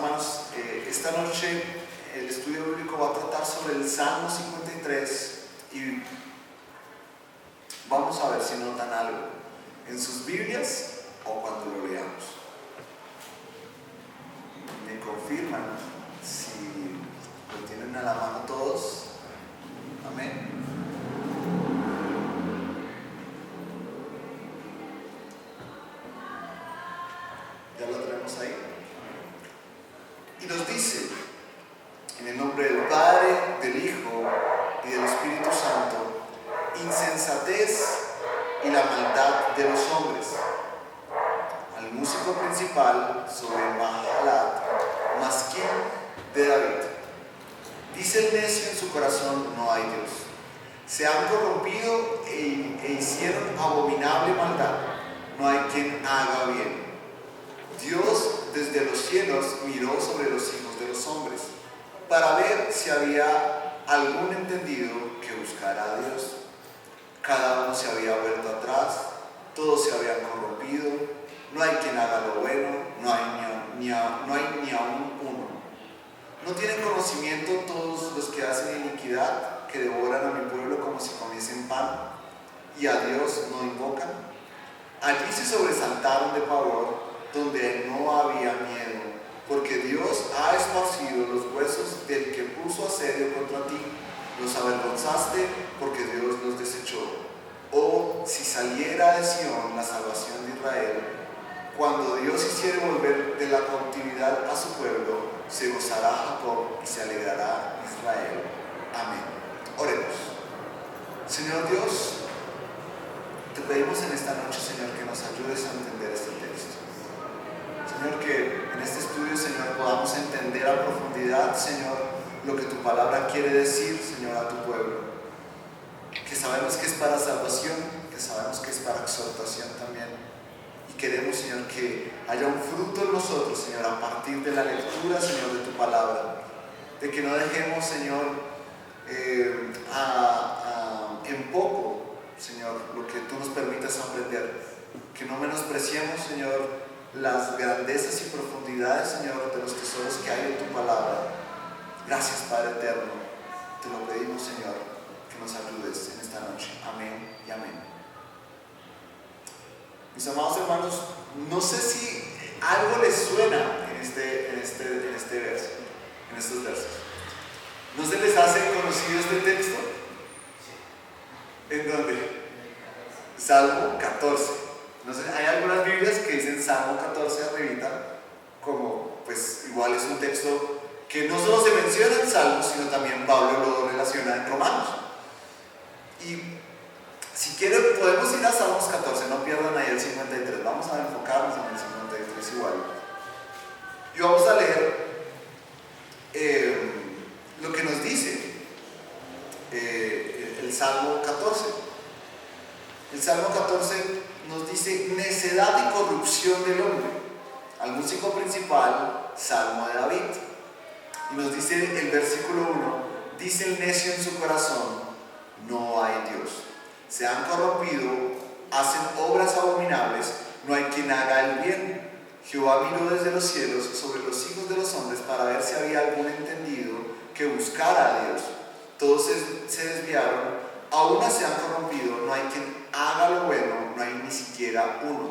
hermanos, esta noche el estudio bíblico va a tratar sobre el Salmo 53 y vamos a ver si notan algo en sus Biblias o cuando lo leamos. Me confirman si lo tienen a la mano todos. Amén. Ya lo tenemos ahí. Y nos dice, en el nombre del Padre, del Hijo y del Espíritu Santo, insensatez y la maldad de los hombres. Al músico principal sobre Mahalat, masquín de David. Dice el necio en su corazón, no hay Dios. Se han corrompido e hicieron abominable maldad. No hay quien haga bien. Dios desde los cielos miró sobre los hijos de los hombres para ver si había algún entendido que buscara a Dios. Cada uno se había vuelto atrás, todos se habían corrompido, no hay quien haga lo bueno, no hay ni aún uno. ¿No tienen conocimiento todos los que hacen iniquidad, que devoran a mi pueblo como si comiesen pan, y a Dios no invocan? Allí se sobresaltaron de pavor, donde no había miedo, porque Dios ha esparcido los huesos del que puso asedio contra ti. Los avergonzaste porque Dios los desechó. Oh, si saliera de Sión la salvación de Israel, cuando Dios hiciere volver de la cautividad a su pueblo, se gozará Jacob y se alegrará Israel. Amén. Oremos. Señor Dios, te pedimos en esta noche, Señor, que nos ayudes a entender este texto. Señor, que en este estudio, Señor, podamos entender a profundidad, Señor, lo que tu palabra quiere decir, Señor, a tu pueblo. Que sabemos que es para salvación, que sabemos que es para exhortación también. Y queremos, Señor, que haya un fruto en nosotros, Señor, a partir de la lectura, Señor, de tu palabra. De que no dejemos, Señor, en poco, Señor, lo que tú nos permitas aprender. Que no menospreciemos, Señor, las grandezas y profundidades, Señor, de los tesoros que hay en tu palabra. Gracias, Padre eterno. Te lo pedimos, Señor, que nos ayudes en esta noche. Amén y amén. Mis amados hermanos, no sé si algo les suena en este verso, en estos versos. ¿No se les hace conocido este texto? ¿En dónde? Salmo 14. No sé, hay algunas Biblias que dicen Salmo 14 arribita, como pues igual es un texto que no solo se menciona en Salmos, sino también Pablo lo relaciona en Romanos. Y si quieren podemos ir a Salmos 14, no pierdan ahí el 53, vamos a enfocarnos en el 53 igual. Y vamos a leer lo que nos dice el Salmo 14. El Salmo 14 nos dice necedad y corrupción del hombre. Al músico principal, Salmo de David. Y nos dice el versículo 1, dice el necio en su corazón, no hay Dios. Se han corrompido, hacen obras abominables, no hay quien haga el bien. Jehová miró desde los cielos sobre los hijos de los hombres para ver si había algún entendido que buscara a Dios. Todos se desviaron, aún se han corrompido, no hay quien haga lo bueno, no hay ni siquiera uno.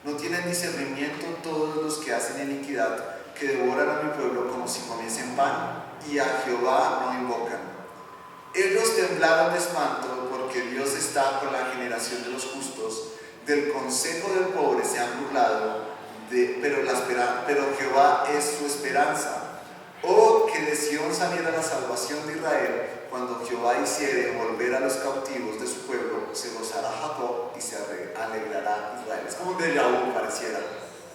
No tienen discernimiento todos los que hacen iniquidad, que devoran a mi pueblo como si comiesen pan, y a Jehová no invocan. Ellos temblaron de espanto, porque Dios está con la generación de los justos. Del consejo del pobre se han burlado, pero Jehová es su esperanza. Oh, que de Sión saliera la salvación de Israel. Cuando Jehová hiciere volver a los cautivos de su pueblo, se gozará Jacob y se alegrará Israel. Es como un déjà vu, pareciera.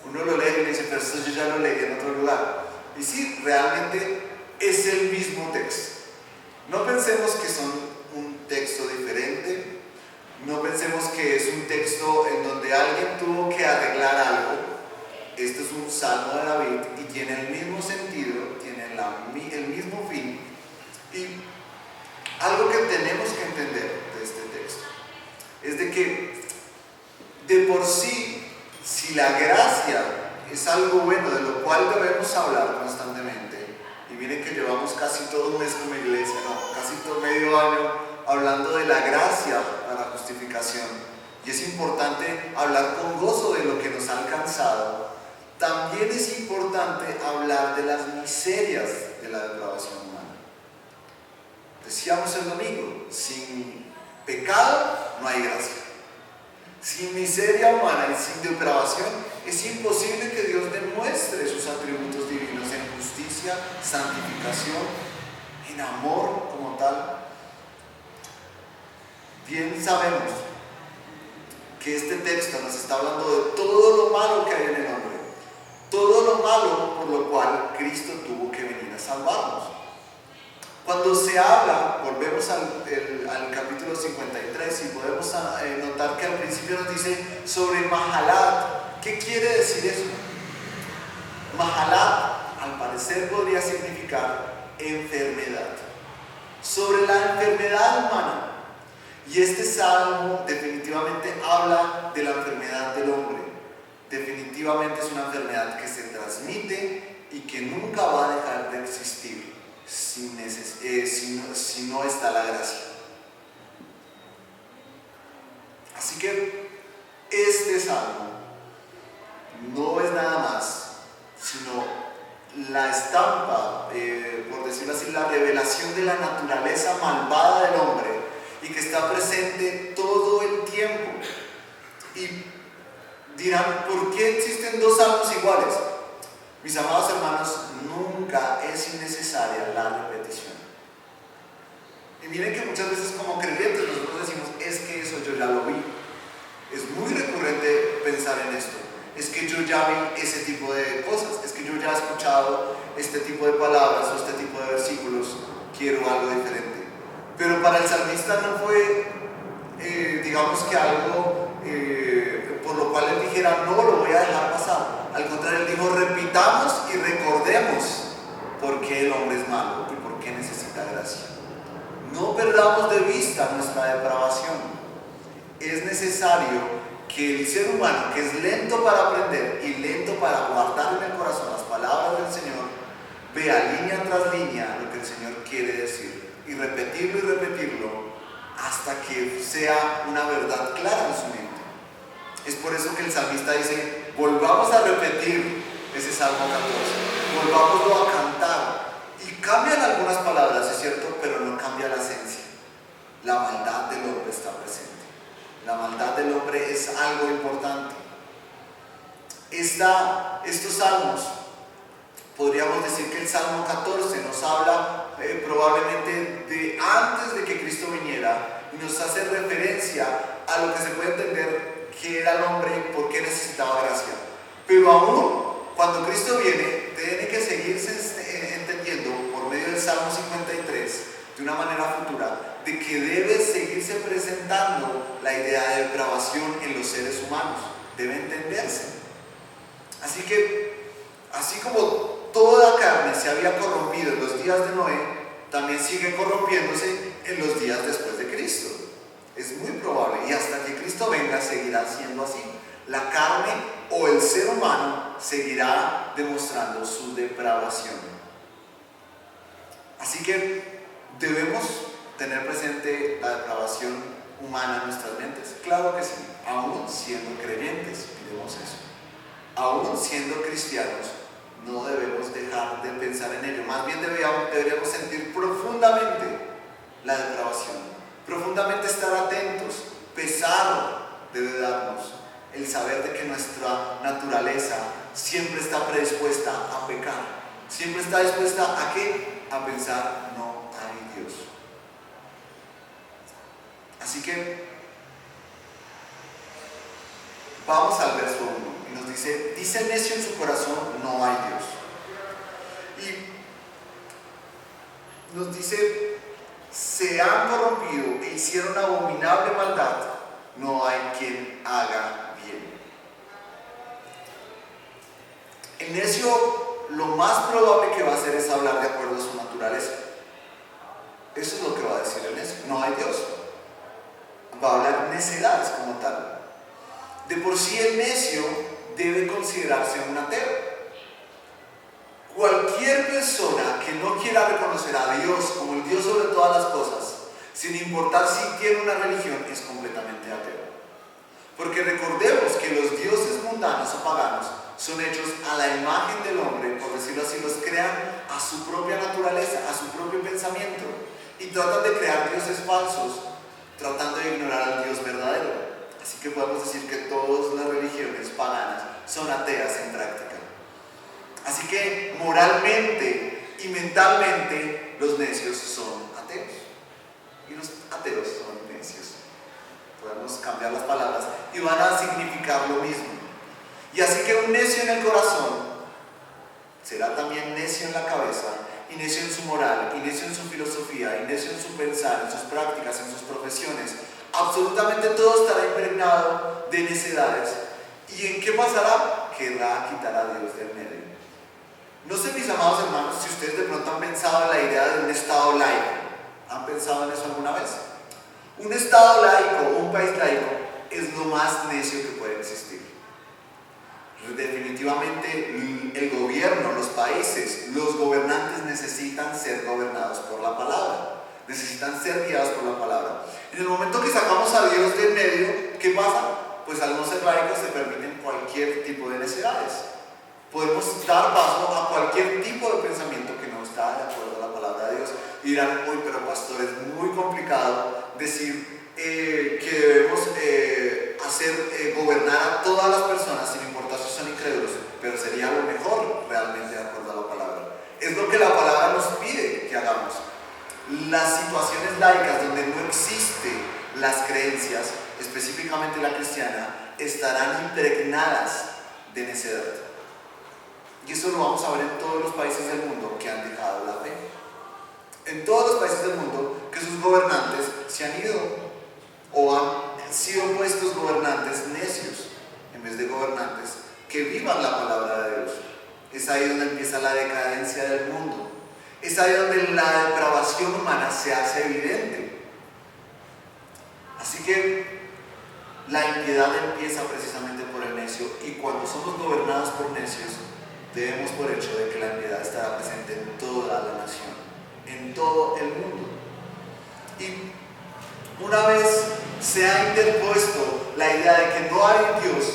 Uno lo lee y le dice, pero esto yo ya lo leí en otro lugar. Y sí, realmente es el mismo texto. No pensemos que son un texto diferente. No pensemos que es un texto en donde alguien tuvo que arreglar algo. Este es un salmo de David y tiene el mismo sentido, tiene el mismo fin. Y algo que tenemos que entender de este texto es de que de por sí, si la gracia es algo bueno de lo cual debemos hablar constantemente. Y miren que llevamos casi todo un mes como iglesia, no, casi todo medio año hablando de la gracia para justificación. Y es importante hablar con gozo de lo que nos ha alcanzado. También es importante hablar de las miserias de la depravación humana. Decíamos el domingo, sin pecado no hay gracia. Sin miseria humana y sin depravación es imposible que Dios demuestre sus atributos divinos en justicia, santificación, en amor como tal. Bien sabemos que este texto nos está hablando de todo lo malo que hay en el hombre, todo lo malo por lo cual Cristo tuvo que venir a salvarnos. Cuando se habla, volvemos al capítulo 53 y podemos notar que al principio nos dice sobre Mahalat. ¿Qué quiere decir eso? Mahalat, al parecer, podría significar enfermedad. Sobre la enfermedad humana. Y este salmo definitivamente habla de la enfermedad del hombre. Definitivamente es una enfermedad que se transmite y que nunca va a dejar de existir si no está la gracia. Así que este salmo no es nada más sino la estampa, por decirlo así, la revelación de la naturaleza malvada del hombre y que está presente todo el tiempo. Y dirán, ¿por qué existen dos salmos iguales? Mis amados hermanos, nunca es innecesaria la repetición. Y miren que muchas veces como creyentes nosotros decimos, es que eso yo ya lo vi. Es muy recurrente pensar en esto. Es que yo ya vi ese tipo de cosas. Es que yo ya he escuchado este tipo de palabras o este tipo de versículos. Quiero algo diferente. Pero para el salmista no fue, digamos que algo por lo cual él dijera, no lo voy a dejar pasar. Al contrario, él dijo, repitamos y recordemos por qué el hombre es malo y por qué necesita gracia. No perdamos de vista nuestra depravación. Es necesario que el ser humano, que es lento para aprender y lento para guardar en el corazón las palabras del Señor, vea línea tras línea lo que el Señor quiere decir y repetirlo hasta que sea una verdad clara en su mente. Es por eso que el salmista dice, volvamos a repetir ese Salmo 14, volvámoslo a cantar. Y cambian algunas palabras, es cierto, pero no cambia la esencia. La maldad del hombre está presente. La maldad del hombre es algo importante. Estos salmos, podríamos decir que el Salmo 14 nos habla probablemente de antes de que Cristo viniera y nos hace referencia a lo que se puede entender que era el hombre y por qué necesitaba gracia. Pero aún cuando Cristo viene, tiene que seguirse entendiendo por medio del Salmo 53 de una manera futura, de que debe seguirse presentando la idea de depravación en los seres humanos. Debe entenderse. Así que, así como toda carne se había corrompido en los días de Noé, también sigue corrompiéndose en los días después de Cristo. Es muy probable, y hasta que Cristo venga seguirá siendo así. La carne o el ser humano seguirá demostrando su depravación. Así que debemos tener presente la depravación humana en nuestras mentes. Claro que sí, aún siendo creyentes, miremos eso. Aún siendo cristianos, no debemos dejar de pensar en ello. Más bien deberíamos sentir profundamente la depravación. Profundamente estar atentos. Pesar debe darnos el saber de que nuestra naturaleza siempre está predispuesta a pecar. Siempre está dispuesta ¿a qué? A pensar, no hay Dios. Así que vamos al verso 1 y nos dice el necio en su corazón, no hay Dios. Y nos dice, se han corrompido e hicieron abominable maldad, no hay quien haga bien. El necio lo más probable que va a hacer es hablar de acuerdo a su naturaleza. Eso es lo que va a decir el necio, no hay Dios. Va a hablar necedades como tal. De por sí el necio debe considerarse un ateo. Cualquier persona que no quiera reconocer a Dios como el Dios sobre todas las cosas, sin importar si tiene una religión, es completamente ateo. Porque recordemos que los dioses mundanos o paganos son hechos a la imagen del hombre, por decirlo así, los crean a su propia naturaleza, a su propio pensamiento, y tratan de crear dioses falsos, tratando de ignorar al Dios verdadero. Así que podemos decir que todas las religiones paganas son ateas en práctica. Así que moralmente y mentalmente los necios son ateos. Y los ateos son necios. Podemos cambiar las palabras y van a significar lo mismo. Y así que un necio en el corazón será también necio en la cabeza, y necio en su moral, y necio en su filosofía, y necio en su pensar, en sus prácticas, en sus profesiones. Absolutamente todo estará impregnado de necedades. ¿Y en qué pasará? Querrá quitar a Dios del medio. No sé, mis amados hermanos, si ustedes de pronto han pensado en la idea de un Estado laico. ¿Han pensado en eso alguna vez? Un Estado laico o un país laico es lo más necio que puede existir. Definitivamente el gobierno, los países, los gobernantes necesitan ser gobernados por la palabra. Necesitan ser guiados por la palabra. En el momento que sacamos a Dios del medio, ¿qué pasa? Pues al no ser laicos se permiten cualquier tipo de necedades. Podemos dar paso a cualquier tipo de pensamiento que no está de acuerdo a la palabra de Dios. Y dirán, uy, pero pastor, es muy complicado decir que debemos gobernar a todas las personas sin importar si son incrédulos, pero sería lo mejor realmente de acuerdo a la palabra. Es lo que la palabra nos pide que hagamos. Las situaciones laicas donde no existen las creencias, específicamente la cristiana, estarán impregnadas de necedad. Y eso lo vamos a ver en todos los países del mundo que han dejado la fe. En todos los países del mundo que sus gobernantes se han ido o han sido puestos gobernantes necios en vez de gobernantes que vivan la palabra de Dios. Es ahí donde empieza la decadencia del mundo. Es ahí donde la depravación humana se hace evidente. Así que la impiedad empieza precisamente por el necio, y cuando somos gobernados por necios, debemos por hecho de que la impiedad estará presente en toda la nación, en todo el mundo. Y una vez se ha interpuesto la idea de que no hay Dios,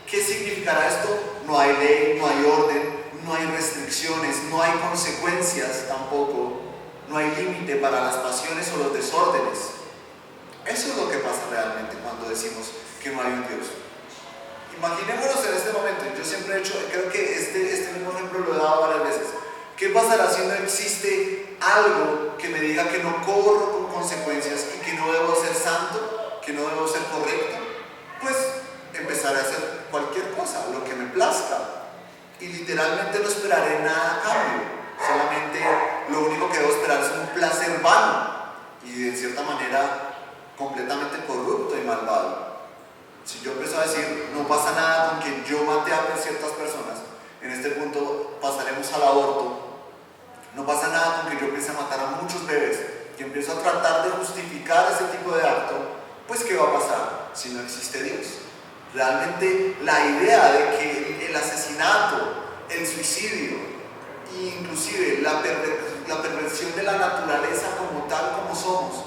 ¿qué significará esto? No hay ley, no hay orden, no hay restricciones, no hay consecuencias tampoco, no hay límite para las pasiones o los desórdenes. Eso es lo que pasa realmente cuando decimos que no hay un Dios. Imaginémonos en este momento, yo siempre he hecho, creo que este mismo ejemplo lo he dado varias veces. ¿Qué pasará si no existe algo que me diga que no corro con consecuencias y que no debo ser santo, que no debo ser correcto? Pues empezaré a hacer cualquier cosa, lo que me plazca, y literalmente no esperaré nada a cambio. Solamente lo único que debo esperar es un placer vano y de cierta manera completamente corrupto y malvado. Si yo empiezo a decir, no pasa nada con que yo mate a ciertas personas, en este punto pasaremos al aborto. No pasa nada con que yo empiece a matar a muchos bebés y empiezo a tratar de justificar ese tipo de acto, pues ¿qué va a pasar si no existe Dios? Realmente la idea de que el asesinato, el suicidio e inclusive la perversión de la naturaleza como tal como somos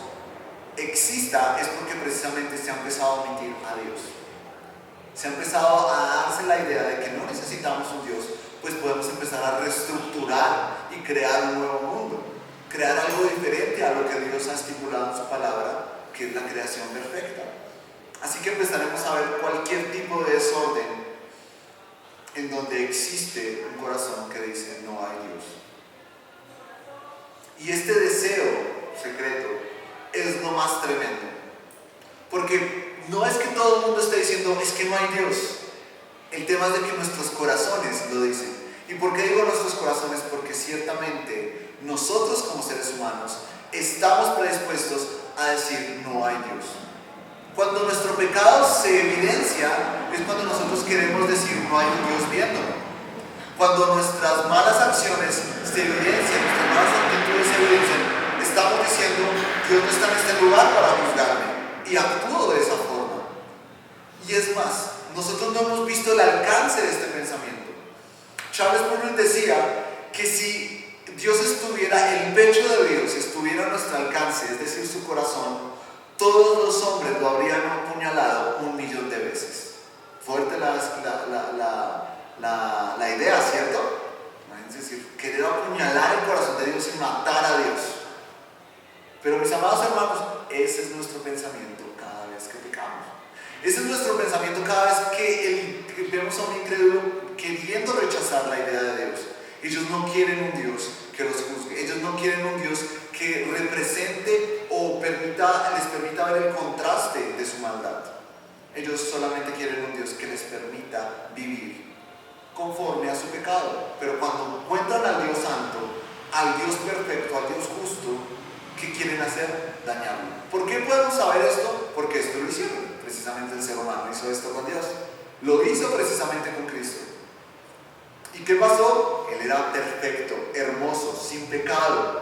exista es porque precisamente se ha empezado a omitir a Dios. Se ha empezado a darse la idea de que no necesitamos un Dios, pues podemos empezar a reestructurar y crear un nuevo mundo, crear algo diferente a lo que Dios ha estipulado en su palabra, que es la creación perfecta. Así que empezaremos a ver cualquier tipo de desorden en donde existe un corazón que dice no hay Dios. Y este deseo secreto es lo más tremendo, porque no es que todo el mundo esté diciendo es que no hay Dios. El tema es de que nuestros corazones lo dicen. ¿Y por qué digo nuestros corazones? Porque ciertamente nosotros como seres humanos estamos predispuestos a decir no hay Dios. Cuando nuestro pecado se evidencia es cuando nosotros queremos decir no hay un Dios viéndome. Cuando nuestras malas acciones se evidencian, nuestras malas actitudes se evidencian, estamos diciendo Dios no está en este lugar para juzgarme, y actúo de esa forma. Y es más, nosotros no hemos visto el alcance de este pensamiento. Charles Spurgeon decía que si Dios estuviera, el pecho de Dios estuviera a nuestro alcance, es decir, su corazón, todos los hombres lo habrían apuñalado 1.000.000 de veces. Fuerte la idea, ¿cierto? Es decir, querer apuñalar el corazón de Dios y matar a Dios. Pero mis amados hermanos, ese es nuestro pensamiento cada vez que pecamos. Ese es nuestro pensamiento cada vez que vemos a un incrédulo queriendo rechazar la idea de Dios. Ellos no quieren un Dios que los juzgue. Ellos no quieren un Dios que represente o les permita ver el contraste de su maldad. Ellos solamente quieren un Dios que les permita vivir conforme a su pecado. Pero cuando encuentran al Dios santo, al Dios perfecto, al Dios justo, ¿qué quieren hacer? Dañarlo. ¿Por qué podemos saber esto? Porque esto lo hicieron. Precisamente el ser humano hizo esto con Dios. Lo hizo precisamente con Cristo. ¿Y qué pasó? Él era perfecto, hermoso, sin pecado.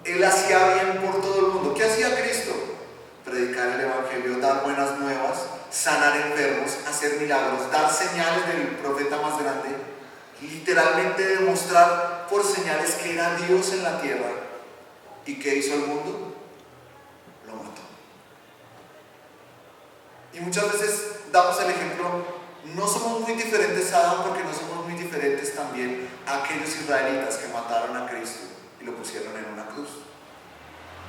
Él hacía bien por todo el mundo. ¿Qué hacía Cristo? Predicar el evangelio, dar buenas nuevas, sanar enfermos, hacer milagros, dar señales del profeta más grande, literalmente demostrar por señales que era Dios en la tierra. ¿Y qué hizo el mundo? Lo mató. Y muchas veces damos el ejemplo, no somos muy diferentes a Adán porque no somos muy diferentes también a aquellos israelitas que mataron a Cristo y lo pusieron en una cruz.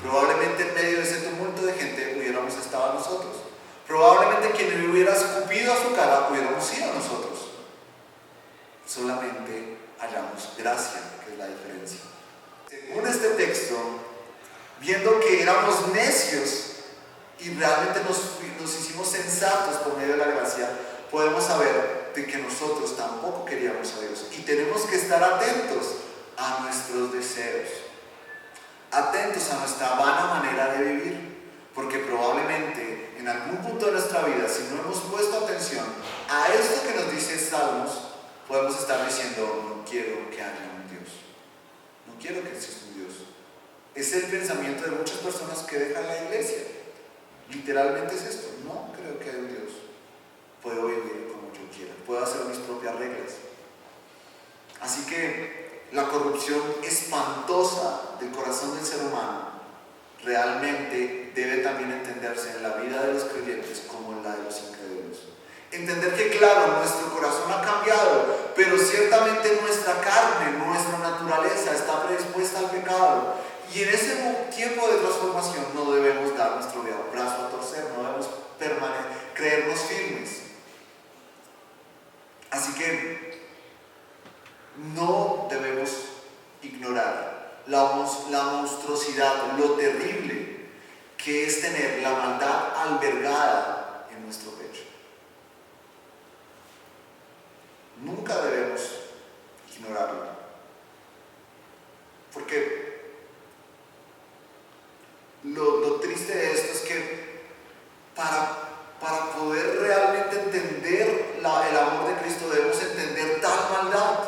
Probablemente en medio de ese tumulto de gente hubiéramos estado nosotros. Probablemente quien le hubiera escupido a su cara hubiéramos sido nosotros. Solamente hallamos gracia, que es la diferencia. Según este texto, viendo que éramos necios y realmente nos hicimos sensatos por medio de la gracia, podemos saber de que nosotros tampoco queríamos a Dios y tenemos que estar atentos a nuestros deseos, atentos a nuestra vana manera de vivir, porque probablemente en algún punto de nuestra vida, si no hemos puesto atención a esto que nos dice Salmos, podemos estar diciendo: no quiero que haya un Dios, no quiero que exista un Dios. Es el pensamiento de muchas personas que dejan la iglesia. Literalmente es esto: no creo que haya un Dios, puedo vivir como yo quiera, puedo hacer mis propias reglas. Así que la corrupción espantosa del corazón del ser humano realmente debe también entenderse en la vida de los creyentes como en la de los incrédulos. Entender que claro, nuestro corazón ha cambiado, pero ciertamente nuestra carne, nuestra naturaleza está predispuesta al pecado. Y en ese tiempo de transformación no debemos dar nuestro brazo a torcer, no debemos creernos firmes. Así que no debemos ignorar la monstruosidad, lo terrible que es tener la maldad albergada en nuestro pecho. Nunca debemos ignorarlo, porque lo triste de esto es que para poder realmente entender el amor de Cristo debemos entender tal maldad.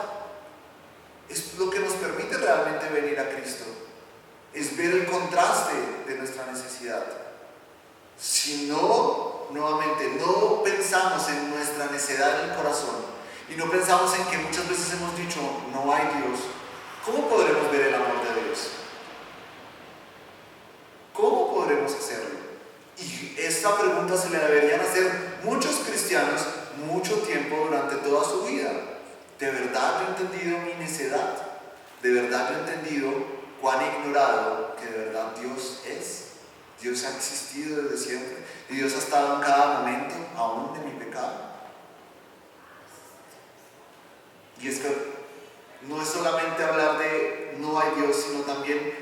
Es lo que nos permite realmente venir a Cristo, es ver el contraste de nuestra necesidad. Si no, nuevamente, no pensamos en nuestra necedad en el corazón y no pensamos en que muchas veces hemos dicho no hay Dios, ¿cómo podremos ver el amor de Dios? ¿Cómo podremos hacerlo? Y esta pregunta se le deberían hacer muchos cristianos mucho tiempo durante toda su vida. ¿De verdad yo he entendido mi necedad? ¿De verdad yo he entendido cuán ignorado que de verdad Dios es? Dios ha existido desde siempre y Dios ha estado en cada momento aún de mi pecado. Y es que no es solamente hablar de no hay Dios, sino también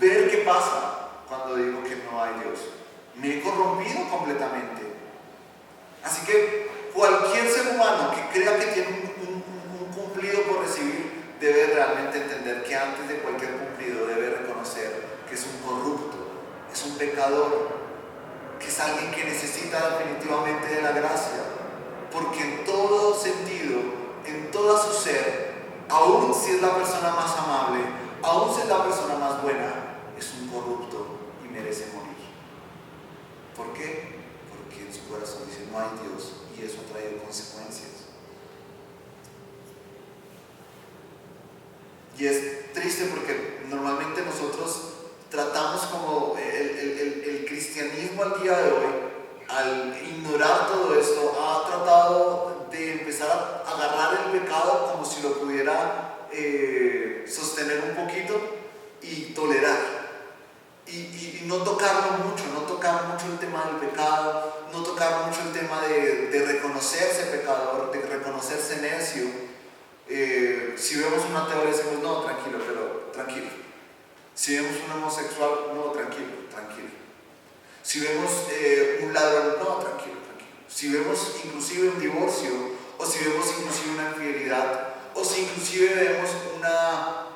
ver qué pasa cuando digo que no hay Dios. Me he corrompido completamente. Así que cualquier ser humano que crea que tiene un cumplido por recibir debe realmente entender que antes de cualquier cumplido debe reconocer que es un corrupto, es un pecador, que es alguien que necesita definitivamente de la gracia, porque en todo sentido, en toda su ser, aún si es la persona más amable, aún si es la persona más buena, es un corrupto y merece morir. ¿Por qué? Porque en su corazón dice no hay Dios y eso trae Y es triste porque normalmente nosotros tratamos como el cristianismo al día de hoy, al ignorar todo esto, ha tratado de empezar a agarrar el pecado como si lo pudiera sostener un poquito y tolerar. Y no tocarlo mucho, no tocar mucho el tema del pecado, no tocar mucho el tema de reconocerse pecador, de reconocerse necio. Si vemos un ateo le decimos, no, tranquilo, pero tranquilo. Si vemos un homosexual, no, tranquilo, tranquilo. Si vemos un ladrón, no, tranquilo, tranquilo. Si vemos inclusive un divorcio, o si vemos inclusive una infidelidad, o si inclusive vemos una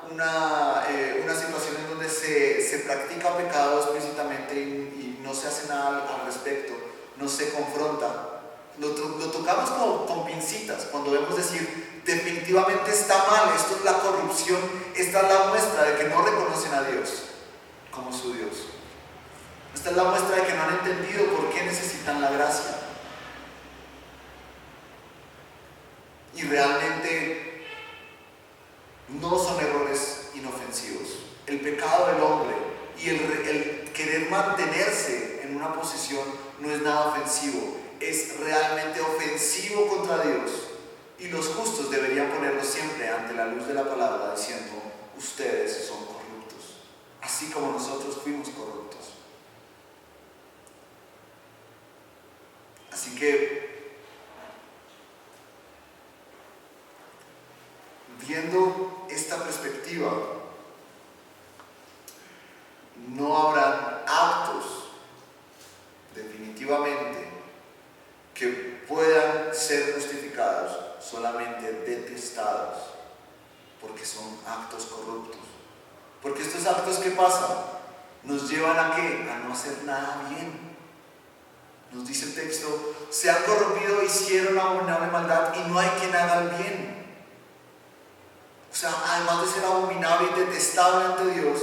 situación en donde se practica pecado explícitamente y no se hace nada al respecto, no se confronta, lo tocamos con pincitas cuando debemos decir definitivamente está mal, esto es la corrupción, esta es la muestra de que no reconocen a Dios como su Dios, esta es la muestra de que no han entendido por qué necesitan la gracia. Y realmente no son errores inofensivos. El pecado del hombre y el querer mantenerse en una posición no es nada ofensivo, es realmente ofensivo contra Dios. Y los justos deberían ponerlo siempre ante la luz de la palabra diciendo, ustedes son corruptos, así como nosotros fuimos corruptos. Así que, viendo esta perspectiva, no habrán actos definitivamente que puedan ser justificados, solamente detestados, porque son actos corruptos. Porque estos actos que pasan nos llevan a ¿qué? A no hacer nada bien. Nos dice el texto, se han corrompido e hicieron abominable maldad y no hay quien haga el bien. O sea, además de ser abominable y detestable ante Dios,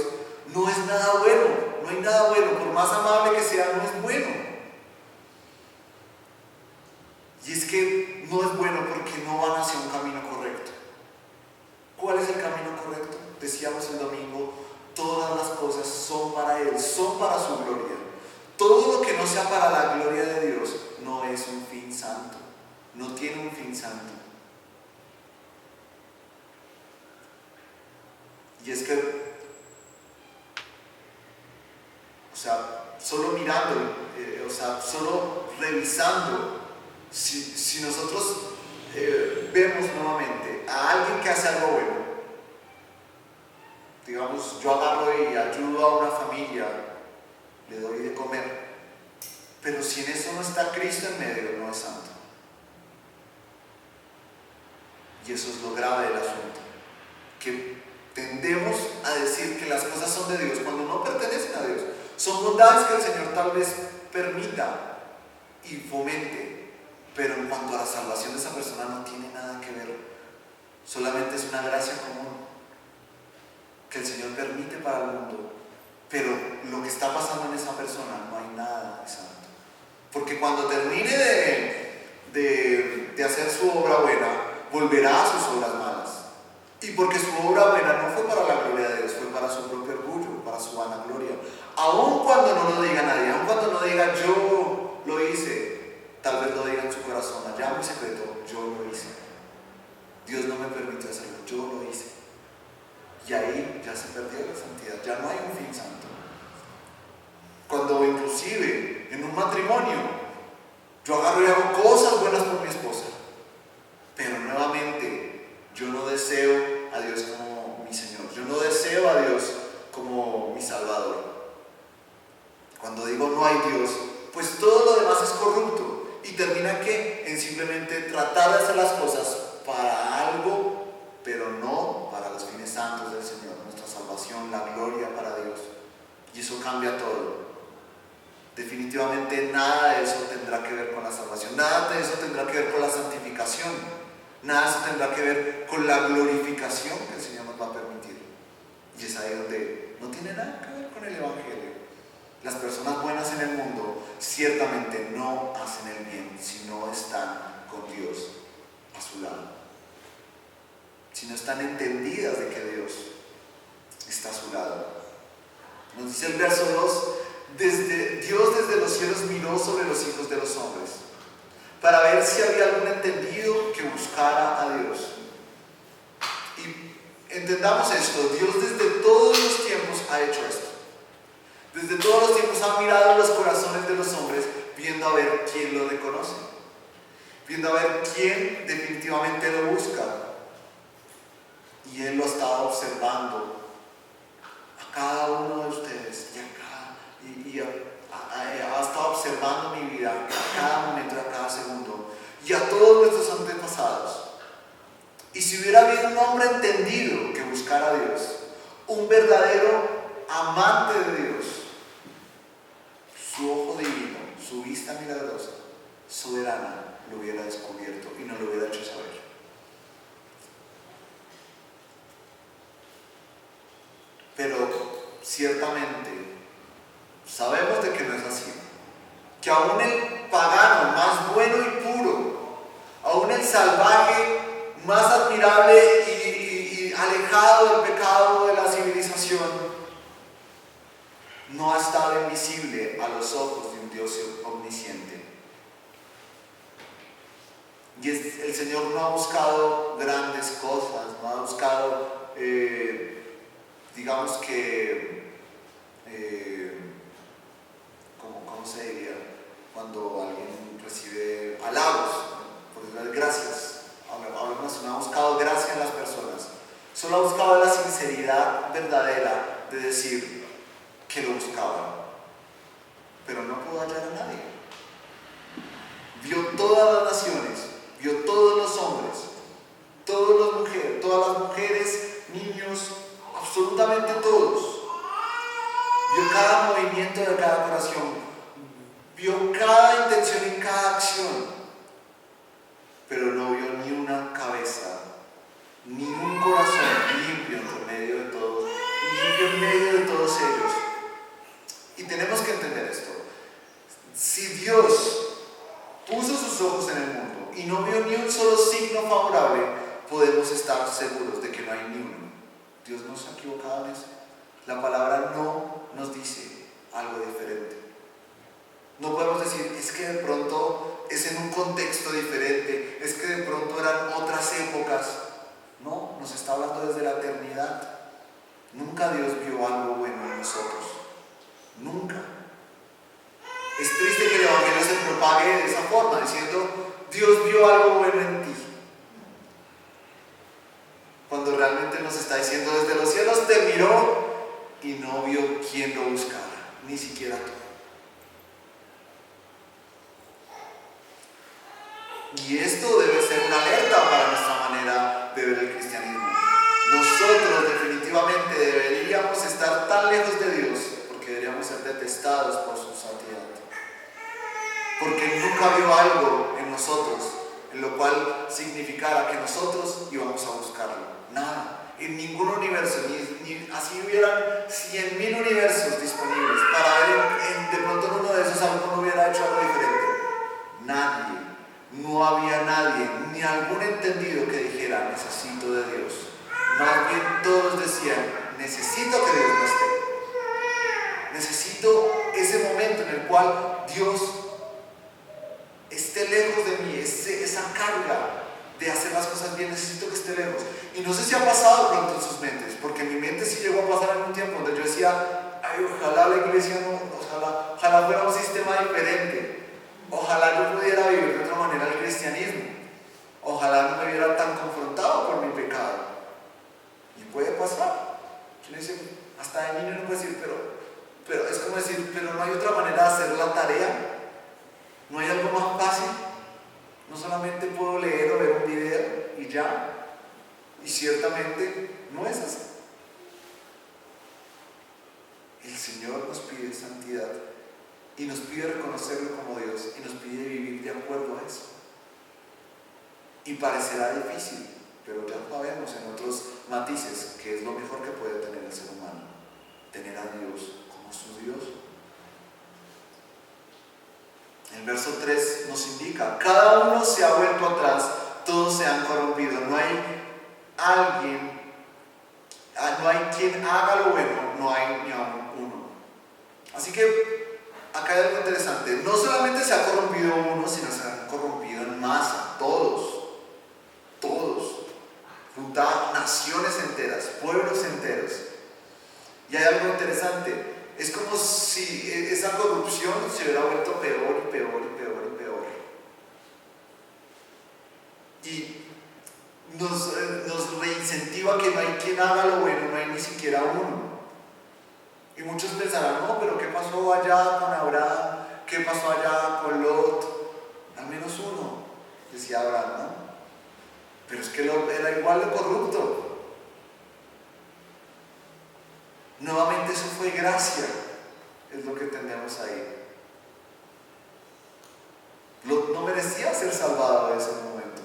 no es nada bueno, no hay nada bueno, por más amable que sea, no es bueno. Y es que no es bueno porque no van hacia un camino correcto. ¿Cuál es el camino correcto? Decíamos el domingo, todas las cosas son para Él, son para su gloria. Todo lo que no sea para la gloria de Dios no es un fin santo, no tiene un fin santo. Y es que, solo mirando, solo revisando, si nosotros vemos nuevamente a alguien que hace algo bueno, digamos, yo agarro y ayudo a una familia, le doy de comer, pero si en eso no está Cristo en medio, no es santo. Y eso es lo grave del asunto, que tendemos a decir que las cosas son de Dios cuando no pertenecen a Dios. Son bondades que el Señor tal vez permita y fomente, pero en cuanto a la salvación de esa persona no tiene nada que ver. Solamente es una gracia común que el Señor permite para el mundo, pero lo que está pasando en esa persona no hay nada de santo. Porque cuando termine de hacer su obra buena, volverá a sus obras malas. Y porque su obra buena no fue para la gloria de Dios, fue para su propio orgullo, para su vanagloria. Aun cuando no lo diga nadie, aun cuando no diga yo lo hice, tal vez lo diga en su corazón, allá muy secreto, yo lo hice. Dios no me permitió hacerlo, yo lo hice. Y ahí ya se perdió la santidad, ya no hay un fin santo. Cuando inclusive en un matrimonio, yo agarro y hago cosas buenas por mi esposa, pero nuevamente yo no deseo a Dios como mi Señor, yo no deseo a Dios como mi Salvador. Cuando digo no hay Dios, pues todo lo demás es corrupto y termina ¿qué? En simplemente tratar de hacer las cosas para algo, pero no para los fines santos del Señor, nuestra salvación, la gloria para Dios. Y eso cambia todo. Definitivamente nada de eso tendrá que ver con la salvación, nada de eso tendrá que ver con la santificación, nada de eso tendrá que ver con la glorificación que el Señor nos va a permitir. Y es ahí donde no tiene nada que ver con el Evangelio. Las personas buenas en el mundo ciertamente no hacen el bien si no están con Dios a su lado. sino están entendidas de que Dios está a su lado. Nos dice el verso 2, Dios desde los cielos miró sobre los hijos de los hombres, para ver si había algún entendido que buscara a Dios. Y entendamos esto, Dios desde todos los tiempos ha hecho esto. Desde todos los tiempos ha mirado los corazones de los hombres, viendo a ver quién lo reconoce, viendo a ver quién definitivamente lo busca. Y Él lo ha estado observando a cada uno de ustedes y ha estado observando mi vida a cada momento, a cada segundo, y a todos nuestros antepasados. Y si hubiera habido un hombre entendido que buscara a Dios, un verdadero amante de Dios, su ojo divino, su vista milagrosa, soberana, lo hubiera descubierto y nos lo hubiera hecho saber. Pero ciertamente sabemos de que no es así, que aún el pagano más bueno y puro, aún el salvaje más admirable y alejado del pecado de la civilización, no ha estado invisible a los ojos de un Dios omnisciente. Y el Señor no ha buscado grandes cosas, no ha buscado, digamos que, ¿cómo se diría? Cuando alguien recibe halagos, por decir gracias. No ha buscado gracia en las personas, solo ha buscado la sinceridad verdadera de decir que lo buscaban, pero no pudo hallar a nadie. Vio todas las naciones, vio todos los hombres, todas las mujeres, niños, absolutamente todos. Vio cada movimiento de cada corazón, vio cada intención y cada acción, pero no vio ni una cabeza, ni un corazón limpio en medio de todos, limpio en medio de todos ellos. Y tenemos que entender esto. Si Dios puso sus ojos en el mundo y no vio ni un solo signo favorable, podemos estar seguros de que no hay ni uno. Dios no se ha equivocado en eso. La palabra no nos dice algo diferente. No podemos decir, es que de pronto es en un contexto diferente, es que de pronto eran otras épocas. No, nos está hablando desde la eternidad. Nunca Dios vio algo bueno en nosotros. Nunca. Es triste que el Evangelio se propague de esa forma, diciendo, Dios vio algo bueno en ti. Cuando realmente nos está diciendo, desde los cielos te miró y no vio quién lo buscara, ni siquiera tú. Y esto debe ser una alerta para nuestra manera de ver el cristianismo. Nosotros definitivamente deberíamos estar tan lejos de Dios porque deberíamos ser detestados por su santidad. Porque nunca vio algo en nosotros en lo cual significara que nosotros íbamos a buscarlo. Nada. En ningún universo, ni así hubieran 100.000 universos disponibles para ver de pronto en uno de esos alguno hubiera hecho algo diferente. Nadie. No había nadie, ni algún entendido que dijera, necesito de Dios. Más bien todos decían, necesito que Dios no esté. Necesito ese momento en el cual Dios esté lejos de mí, esa carga de hacer las cosas bien, necesito que esté lejos. Y no sé si ha pasado pronto en sus mentes, porque en mi mente sí llegó a pasar en un tiempo donde yo decía, ay, ojalá la iglesia ojalá fuera un sistema diferente. Ojalá yo pudiera vivir de otra manera el cristianismo. Ojalá no me viera tan confrontado por mi pecado. Y puede pasar. Yo dice, hasta de niño no puede decir, pero es como decir, pero no hay otra manera de hacer la tarea. No hay algo más fácil. No solamente puedo leer o ver un video y ya. Y ciertamente no es así. El Señor nos pide santidad. Y nos pide reconocerlo como Dios y nos pide vivir de acuerdo a eso. Y parecerá difícil, pero ya sabemos en otros matices que es lo mejor que puede tener el ser humano, tener a Dios como su Dios. El verso 3 nos indica, cada uno se ha vuelto atrás, todos se han corrompido, no hay no hay quien haga lo bueno, no hay ni aún uno. Así que acá hay algo interesante. No solamente se ha corrompido uno, sino se han corrompido en masa, todos. Naciones enteras, pueblos enteros. Y hay algo interesante. Es como si esa corrupción se hubiera vuelto peor y peor y peor y peor. Y nos reincentiva que no hay quien haga lo bueno, no hay ni siquiera uno. Y muchos pensarán, no, pero ¿qué pasó allá con Abraham? ¿Qué pasó allá con Lot? Al menos uno, decía Abraham, ¿no? Pero es que Lot era igual de corrupto. Nuevamente eso fue gracia, es lo que entendemos ahí. Lot no merecía ser salvado en ese momento.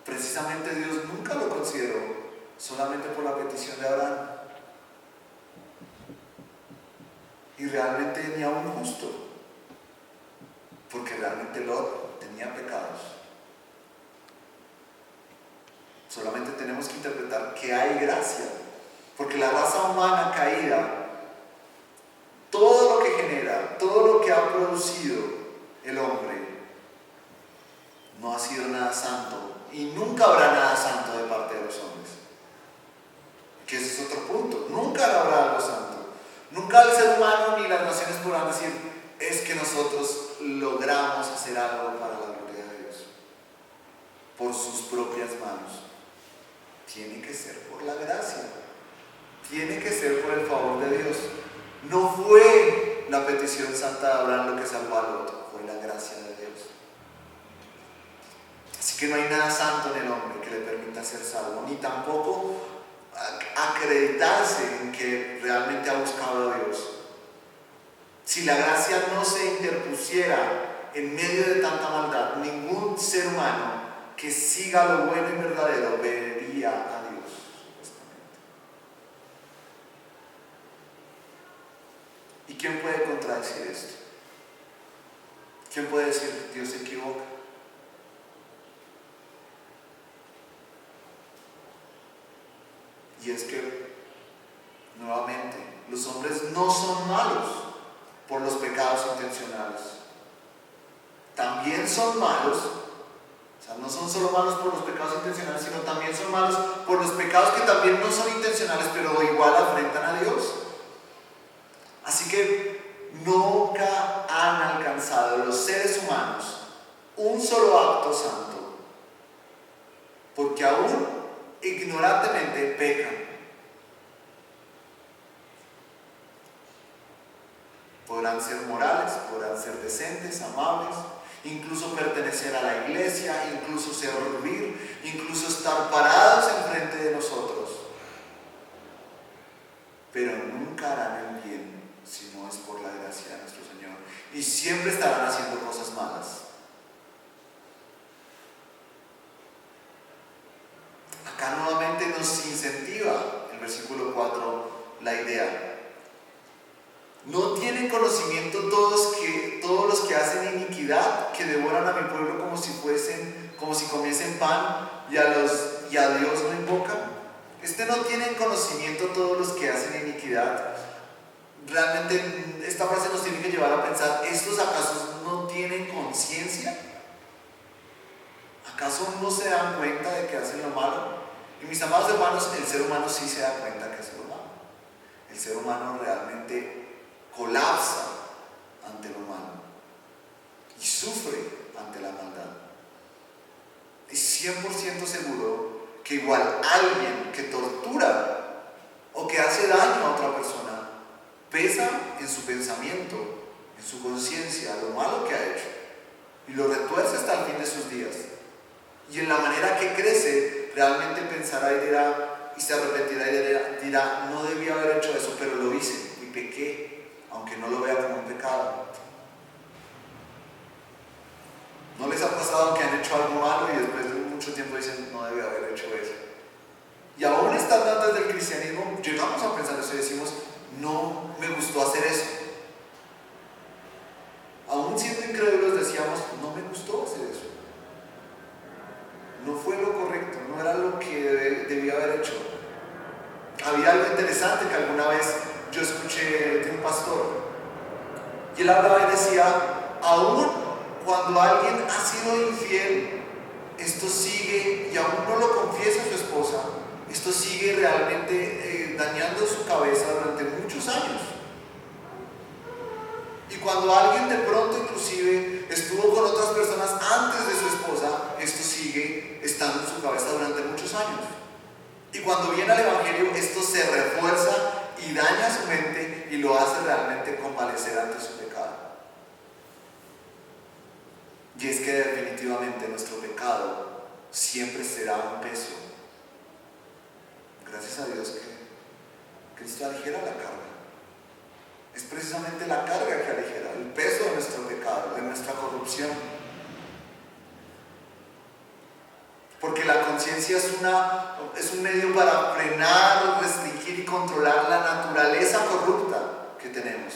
Precisamente Dios nunca lo consideró, solamente por la petición de Abraham. Y realmente ni aún justo, porque realmente Lot tenía pecados. Solamente tenemos que interpretar que hay gracia, porque la raza humana caída, todo lo que genera, todo lo que ha producido el hombre, no ha sido nada santo y nunca habrá nada santo de parte de los hombres. Que ese es otro punto, nunca habrá algo santo. Nunca el ser humano ni las naciones podrán decir, es que nosotros logramos hacer algo para la gloria de Dios por sus propias manos. Tiene que ser por la gracia, tiene que ser por el favor de Dios. No fue la petición santa de Abraham lo que salvó al otro, fue la gracia de Dios. Así que no hay nada santo en el hombre que le permita ser salvo, ni tampoco acreditarse en que realmente ha buscado a Dios. Si la gracia no se interpusiera en medio de tanta maldad, ningún ser humano que siga lo bueno y verdadero vería a Dios, supuestamente. ¿Y quién puede contradecir esto? ¿Quién puede decir Dios se equivoca? Y es que, nuevamente, los hombres no son malos por los pecados intencionales. También son malos, o sea, no son solo malos por los pecados intencionales, sino también son malos por los pecados que también no son intencionales, pero igual afrentan a Dios. Así que nunca han alcanzado los seres humanos un solo acto santo, porque aún ignorantemente pecan. Podrán ser morales, podrán ser decentes, amables, incluso pertenecer a la iglesia, incluso servir, incluso estar parados enfrente de nosotros, pero nunca harán el bien si no es por la gracia de nuestro Señor, y siempre estarán haciendo cosas malas. Acá nuevamente nos incentiva el versículo 4 la idea. ¿No tienen conocimiento todos los que hacen iniquidad, que devoran a mi pueblo como si comiesen pan y a Dios no invocan? ¿No tienen conocimiento todos los que hacen iniquidad? Realmente esta frase nos tiene que llevar a pensar, ¿estos acaso no tienen conciencia? ¿Acaso no se dan cuenta de que hacen lo malo? Y mis amados hermanos, el ser humano sí se da cuenta que hace lo malo. El ser humano realmente colapsa ante lo malo y sufre ante la maldad. Es 100% seguro que igual alguien que tortura o que hace daño a otra persona pesa en su pensamiento, en su conciencia, lo malo que ha hecho, y lo retuerce hasta el fin de sus días. Y en la manera que crece, realmente pensará y se arrepentirá y dirá, no debía haber hecho eso, pero lo hice y pequé, aunque no lo vea como un pecado. ¿No les ha pasado que han hecho algo malo y después de mucho tiempo dicen, no debía haber hecho eso? Y aún estando antes del cristianismo, llegamos a pensar eso y decimos, no me gustó hacer eso. Aún siendo incrédulos decíamos, no me gustó hacer eso. No fue lo correcto, no era lo que interesante que alguna vez yo escuché de un pastor. Y él hablaba y decía, aún cuando alguien ha sido infiel, esto sigue, y aún no lo confiesa a su esposa, esto sigue realmente dañando su cabeza durante muchos años. Y cuando alguien de pronto inclusive estuvo con otras personas antes de su esposa, esto sigue estando en su cabeza durante muchos años. Y cuando viene al Evangelio, esto se refuerza y daña su mente y lo hace realmente convalecer ante su pecado. Y es que definitivamente nuestro pecado siempre será un peso. Gracias a Dios que Cristo aligera la carga. Es precisamente la carga que aligera, el peso de nuestro pecado, de nuestra corrupción. Porque la conciencia es un medio para frenar, restringir y controlar la naturaleza corrupta que tenemos.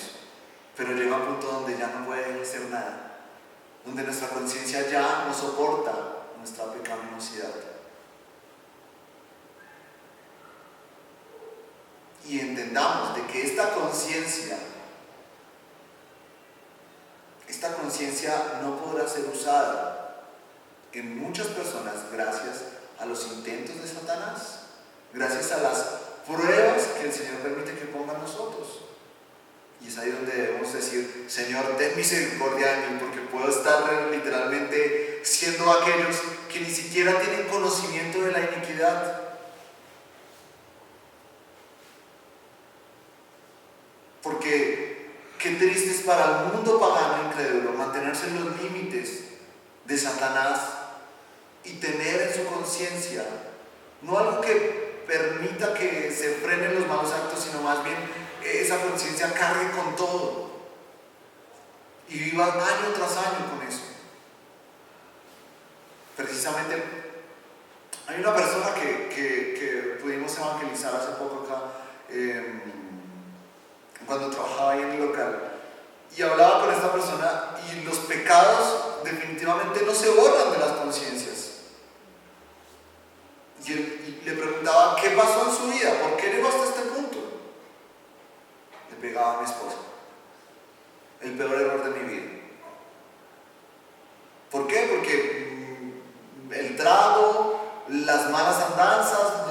Pero llega un punto donde ya no puede ser nada, donde nuestra conciencia ya no soporta nuestra pecaminosidad. Y entendamos de que esta conciencia no podrá ser usada en muchas personas gracias a los intentos de Satanás, gracias a las pruebas que el Señor permite que ponga en nosotros. Y es ahí donde debemos decir, Señor, ten misericordia de mí, porque puedo estar literalmente siendo aquellos que ni siquiera tienen conocimiento de la iniquidad. Porque qué triste es para el mundo pagano e incrédulo mantenerse en los límites de Satanás y tener en su conciencia no algo que permita que se frenen los malos actos, sino más bien esa conciencia cargue con todo y viva año tras año con eso. Precisamente hay una persona que pudimos evangelizar hace poco acá, cuando trabajaba ahí en el local, y hablaba con esta persona, y los pecados definitivamente no se borran de las conciencias. Y le preguntaba qué pasó en su vida, por qué llegó hasta este punto. Le pegaba a mi esposa, el peor error de mi vida. ¿Por qué? Porque el trago, las malas andanzas,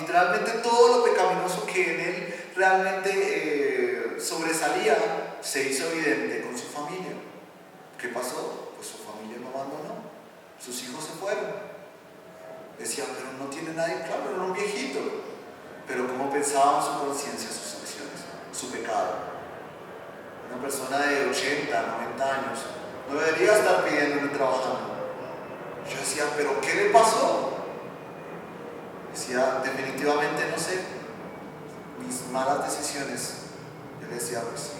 literalmente todo lo pecaminoso que en él realmente sobresalía, se hizo evidente con su familia. ¿Qué pasó? Pues su familia lo abandonó, sus hijos se fueron. Decía, pero no tiene nadie, claro, era un viejito. Pero ¿cómo pensaba en su conciencia sus acciones, su pecado? Una persona de 80, 90 años no debería estar pidiendo y trabajando. Yo decía, ¿pero qué le pasó? Decía, definitivamente no sé, mis malas decisiones. Yo le decía, pues sí.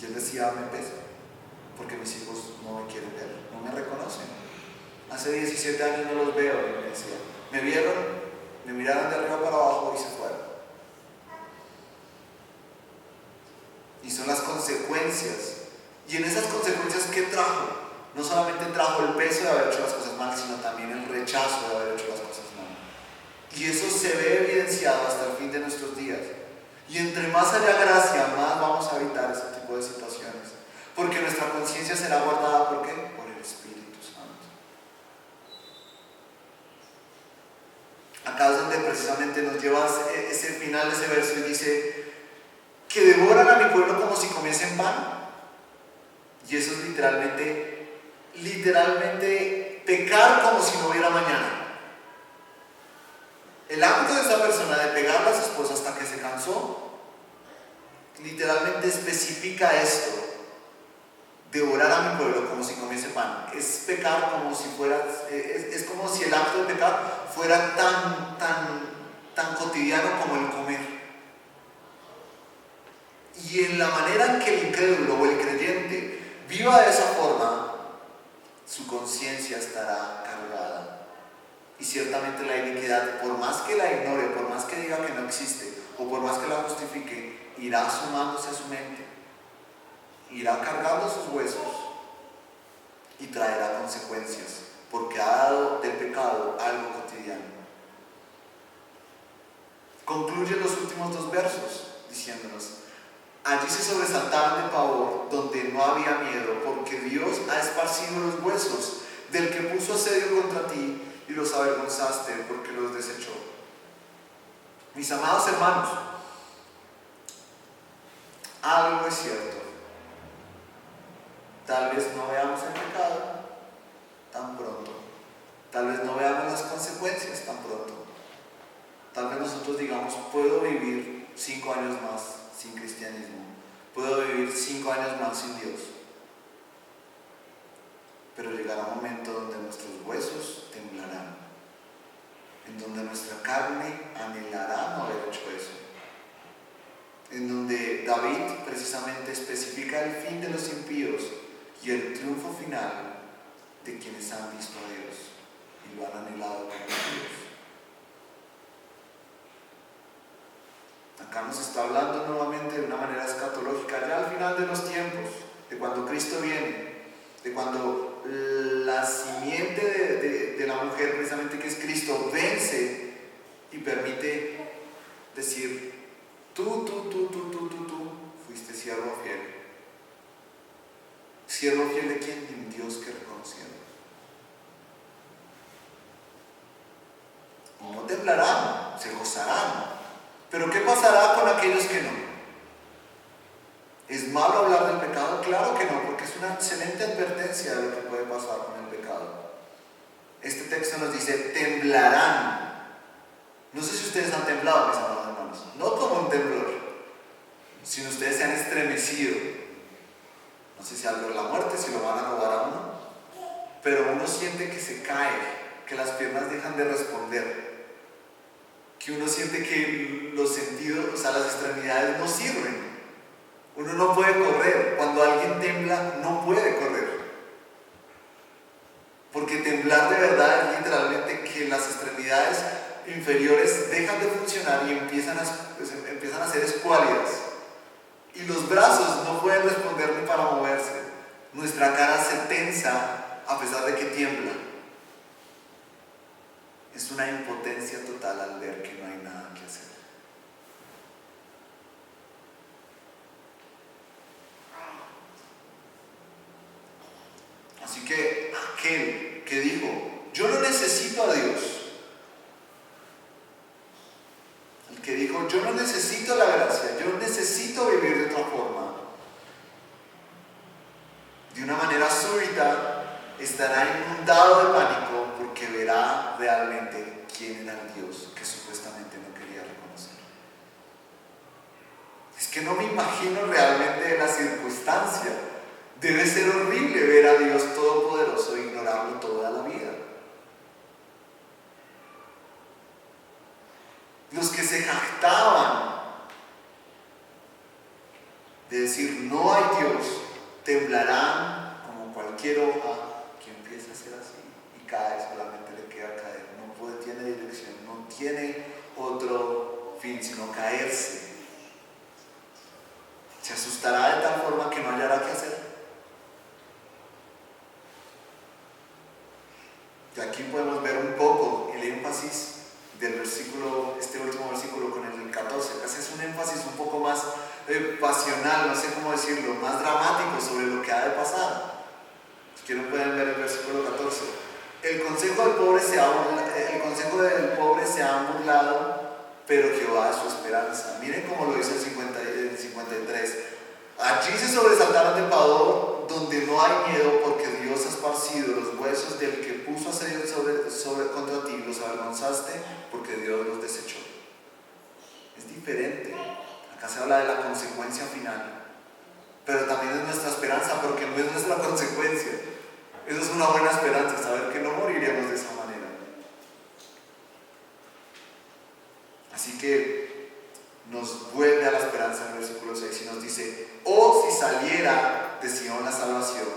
Y él decía, me pesa, porque mis hijos no me quieren ver, no me reconocen. Hace 17 años no los veo, y me decía, me vieron, me miraron de arriba para abajo y se fueron. Y son las consecuencias. Y en esas consecuencias, ¿qué trajo? No solamente trajo el peso de haber hecho las cosas mal, sino también el rechazo de haber hecho las cosas mal. Y eso se ve evidenciado hasta el fin de nuestros días. Y entre más haya gracia, más vamos a evitar ese tipo de situaciones. Porque nuestra conciencia será guardada, ¿por qué? Por el Espíritu Santo. Acá es donde precisamente nos lleva ese final de ese verso y dice que devoran a mi pueblo como si comiesen pan. Y eso es literalmente pecar como si no hubiera mañana. El acto de esa persona de pegar a su esposa hasta que se cansó, literalmente especifica esto: devorar a mi pueblo como si comiese pan. Es pecar como si fuera, es como si el acto de pecar fuera tan cotidiano como el comer. Y en la manera en que el incrédulo o el creyente viva de esa forma, su conciencia estará cargada. Y ciertamente la iniquidad, por más que la ignore, por más que diga que no existe, o por más que la justifique, irá sumándose a su mente, irá cargando sus huesos y traerá consecuencias porque ha dado del pecado algo cotidiano. Concluye los últimos dos versos diciéndonos: allí se sobresaltaron de pavor donde no había miedo, porque Dios ha esparcido los huesos del que puso asedio contra ti y los avergonzaste porque los desechó. Mis amados hermanos, algo es cierto. Tal vez no veamos el pecado tan pronto. Tal vez no veamos las consecuencias tan pronto. Tal vez nosotros digamos: puedo vivir 5 años más sin cristianismo. Puedo vivir 5 años más sin Dios. Pero llegará un momento donde nuestros huesos temblarán, en donde nuestra carne anhelará no haber hecho eso, en donde David precisamente especifica el fin de los impíos y el triunfo final de quienes han visto a Dios y lo han anhelado como Dios. Acá nos está hablando nuevamente de una manera escatológica, ya al final de los tiempos, de cuando Cristo viene, de cuando la simiente de la mujer, precisamente que es Cristo, vence y permite decir: tú fuiste siervo fiel. ¿Siervo fiel de quién? De un Dios que reconocieron. Y no temblarán, se gozarán. Pero ¿qué pasará con aquellos que no? ¿Es malo hablar del pecado? Claro que no, porque es una excelente advertencia de lo que puede pasar con el pecado. Este texto nos dice: temblarán. No sé si ustedes han temblado, mis amados hermanos. No como un temblor, sino ustedes se han estremecido. No sé si al ver la muerte, si lo van a robar a uno, pero uno siente que se cae, que las piernas dejan de responder, que uno siente que los sentidos, o sea, las extremidades no sirven. Uno no puede correr. Cuando alguien tembla, no puede correr. Porque temblar de verdad es literalmente que las extremidades inferiores dejan de funcionar y empiezan a ser escuálidas. Y los brazos no pueden responder ni para moverse. Nuestra cara se tensa a pesar de que tiembla. Es una impotencia total al ver que no hay nada que hacer. Así que aquel que dijo: yo no necesito a Dios, el que dijo: yo no necesito la gracia, yo necesito vivir de otra forma, de una manera súbita estará inundado de pánico porque verá realmente quién era el Dios que supuestamente no quería reconocer. Es que no me imagino realmente la circunstancia. Debe ser horrible ver a Dios Todopoderoso e ignorarlo toda la vida. Los que se jactaban de decir no hay Dios, temblarán como cualquier hoja que empieza a ser así y cae, solamente le queda caer. No tiene dirección, no tiene otro fin sino caerse. Se asustará de tal forma que no hallará qué hacer. Y aquí podemos ver un poco el énfasis del versículo, este último versículo con el 14. Casi es un énfasis un poco más pasional, no sé cómo decirlo, más dramático sobre lo que ha de pasar. Si quieren pueden ver el versículo 14. El consejo del pobre se ha burlado, pero Jehová es su esperanza. Miren cómo lo dice el 53. Allí se sobresaltaron de pavor donde no hay miedo, porque Dios ha esparcido los huesos del que puso asedio contra ti, los avergonzaste porque Dios los desechó. Es diferente. Acá se habla de la consecuencia final, pero también es nuestra esperanza, porque no es nuestra consecuencia. Eso es una buena esperanza, saber que no moriremos de esa manera. Así que nos vuelve a la esperanza en el versículo 6 y nos dice: oh, si saliera de Sion la salvación,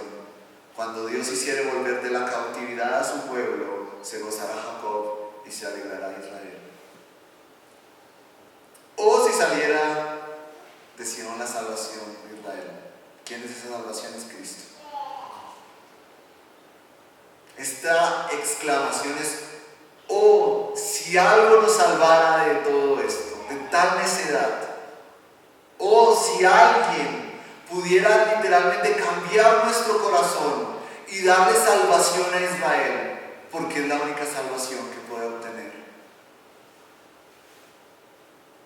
cuando Dios hiciere volver de la cautividad a su pueblo, se gozará Jacob y se alegrará Israel. Oh, si saliera de Sion la salvación de Israel. ¿Quién es esa salvación? Es Cristo. Esta exclamación es: oh, si algo nos salvara de todo esto, de tal necedad. Oh, si alguien pudiera literalmente cambiar nuestro corazón y darle salvación a Israel, porque es la única salvación que puede obtener.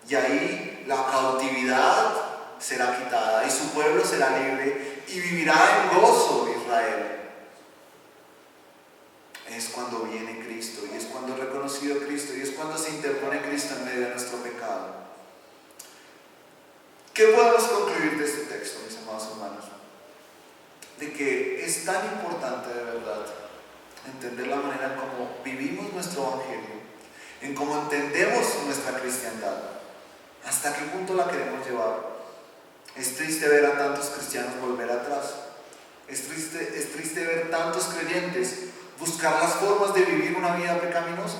Y ahí la cautividad será quitada y su pueblo será libre y vivirá en gozo Israel. Es cuando viene Cristo, y es cuando es reconocido Cristo, y es cuando se interpone Cristo en medio de nuestro pecado. ¿Qué podemos concluir de este texto, mis amados hermanos? De que es tan importante de verdad entender la manera en cómo vivimos nuestro evangelio, en cómo entendemos nuestra cristiandad, hasta qué punto la queremos llevar. Es triste ver a tantos cristianos volver atrás. Es triste ver tantos creyentes buscar las formas de vivir una vida pecaminosa.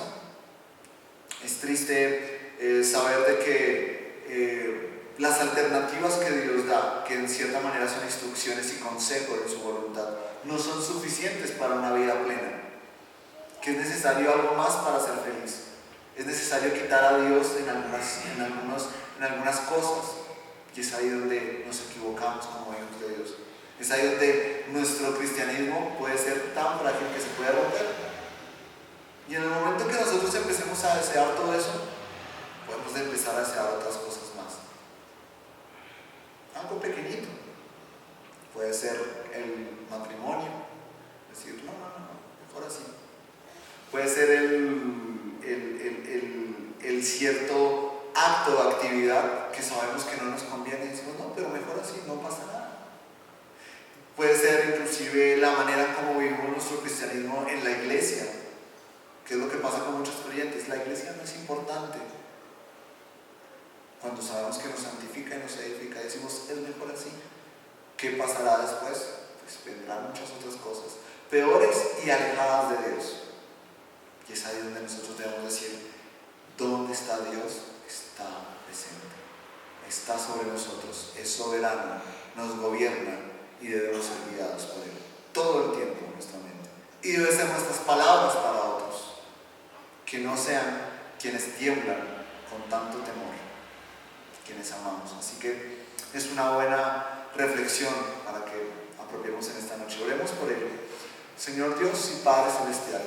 Es triste saber de que las alternativas que Dios da, que en cierta manera son instrucciones y consejos de su voluntad, no son suficientes para una vida plena. Que es necesario algo más para ser feliz. Es necesario quitar a Dios en algunas cosas. Y es ahí donde nos equivocamos como hijos de Dios. Es ahí donde nuestro cristianismo puede ser tan frágil que se puede romper. Y en el momento que nosotros empecemos a desear todo eso, podemos empezar a desear otras cosas más. Algo pequeñito. Puede ser el matrimonio. Decir, no, mejor así. Puede ser el cierto acto de actividad que sabemos que no nos conviene y decimos, no, pero mejor así, no pasa nada. Puede ser inclusive la manera en cómo vivimos nuestro cristianismo en la iglesia, que es lo que pasa con muchos creyentes. La iglesia no es importante. Cuando sabemos que nos santifica y nos edifica, decimos, es mejor así. ¿Qué pasará después? Pues vendrán muchas otras cosas peores y alejadas de Dios. Y es ahí donde nosotros debemos decir, ¿dónde está Dios? Está presente, está sobre nosotros, es soberano, nos gobierna y debemos ser guiados por Él todo el tiempo en nuestra mente. Y deben ser nuestras palabras para otros, que no sean quienes tiemblan con tanto temor, quienes amamos. Así que es una buena reflexión para que apropiemos en esta noche. Oremos por ello. Señor Dios y Padre Celestial,